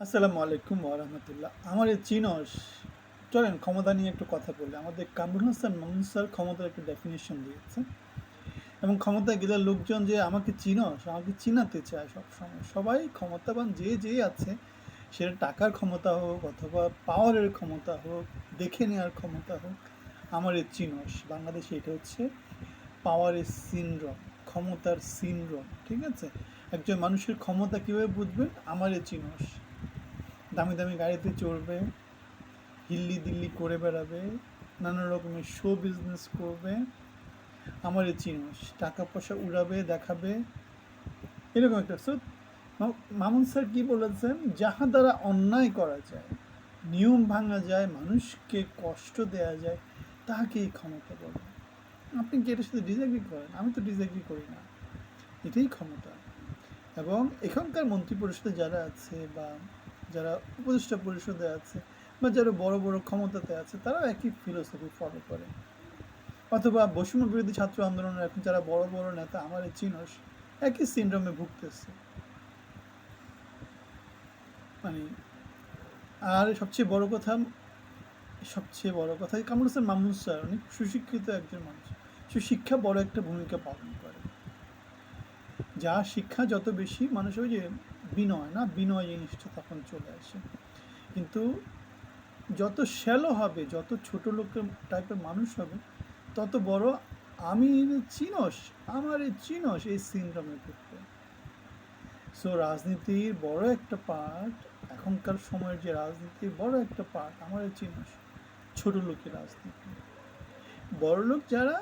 আসসালামু আলাইকুম ওরহমতুল্লাহ। আমার এই চিনস, চলেন ক্ষমতা নিয়ে একটু কথা বলি। আমাদের কামরুল হাসান মামুন স্যার ক্ষমতার একটা ডেফিনেশন দিয়েছে, এবং ক্ষমতায় গেলে লোকজন যে আমাকে চিনস, আমাকে চিনাতে চায় সবসময়। সবাই ক্ষমতাবান যে যে আছে, সেটা টাকার ক্ষমতা হোক অথবা পাওয়ারের ক্ষমতা হোক, দেখে নেওয়ার ক্ষমতা হোক, আমার এই চিনস বাংলাদেশে এটা হচ্ছে পাওয়ারের সিনড্রোম, ক্ষমতার সিনড্রোম। ঠিক আছে, একজন মানুষের ক্ষমতা কীভাবে বুঝবেন? আমার এই চিনস দামি দামি গাড়িতে চড়বে, হিল্লি দিল্লি করে বেড়াবে, নানা রকমের শো বিজনেস করবে, আমার এই চিনস টাকা পয়সা উড়াবে, দেখাবে, এরকম একটা। সো মামুন স্যার কী বলেছেন? যাহা দ্বারা অন্যায় করা যায়, নিয়ম ভাঙা যায়, মানুষকে কষ্ট দেয়া যায়, তাহাকেই ক্ষমতা বলে। আপনি কি এটার সাথে ডিসএগ্রি করেন? আমি তো ডিসএগ্রি করি না। এটাই ক্ষমতা। এবং এখানকার মন্ত্রী পরিষদে যারা আছে, বা যারা উপদেষ্টা পরিষদে আছে, বা যারা বড় বড় ক্ষমতাতে আছে, তারা একই ফিলোসফি ফলো করে। অথবা বৈষম্য বিরোধী ছাত্র আন্দোলনের এখন যারা বড় বড় নেতা, আমার এই চিনস, একই সিন্ড্রোমে ভুগতেছে। মানে, আর সবচেয়ে বড় কথা কামরুল হাসান মামুন স্যার অনেক সুশিক্ষিত একজন মানুষ। সুশিক্ষা বড় একটা ভূমিকা পালন করে। যা শিক্ষা যত বেশি, মানুষ ওই যে বিনয়, না বিনয় জিনিসটা তখন চলে আসে। কিন্তু যত শ্যালো হবে, যত ছোট লোকের টাইপের মানুষ হবে, তত বড় আমি চিনস, আমার এই চিনস, এই সিনড্রোমে ভুগবে। সো রাজনীতির বড় একটা পার্ট, এখনকার সময়ের যে রাজনীতির বড় একটা পার্ট, আমার এই চিনস ছোট লোকের রাজনীতি। বড় লোক যারা,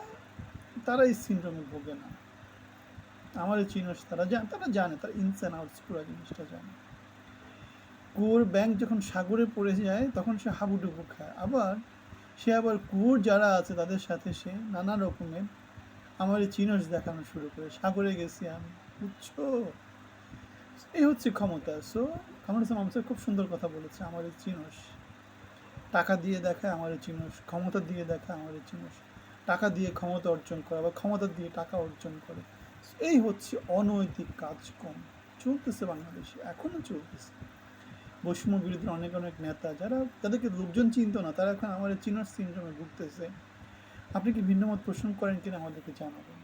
তারা এই সিনড্রোমে ভোগে না। আমার এই চিনস তারা জানে, তারা ইনস অ্যান্ড আউটস পুরো জিনিসটা জানে। কুয়োর ব্যাংক যখন সাগরে পড়ে যায়, তখন সে হাবুডুবু খায়। আবার কুয়োর যারা আছে তাদের সাথে সে নানা রকমের আমার এই চিনস দেখানো শুরু করে, সাগরে গেছি আমি, বুঝছো? এই হচ্ছে ক্ষমতা। সো কামরুল হাসান মামুন স্যার খুব সুন্দর কথা বলেছে, আমার এই চিনস টাকা দিয়ে দেখায়, আমার এই চিনস ক্ষমতা দিয়ে দেখায়, আমার এই চিনস টাকা দিয়ে ক্ষমতা অর্জন করে, আবার ক্ষমতা দিয়ে টাকা অর্জন করে। এই হচ্ছে অনৈতিক কাজকর্ম চলতেছে বাংলাদেশে, এখনও চলতেছে। বৈষম্য বিরোধী অনেক অনেক নেতা, যাদেরকে লোকজন চিনত না, তারা এখন আমার এই চিনস সিনড্রোমে ভুগতেছে। আপনি কি ভিন্ন মত পোষণ করেন কিনা আমাদেরকে জানাবেন।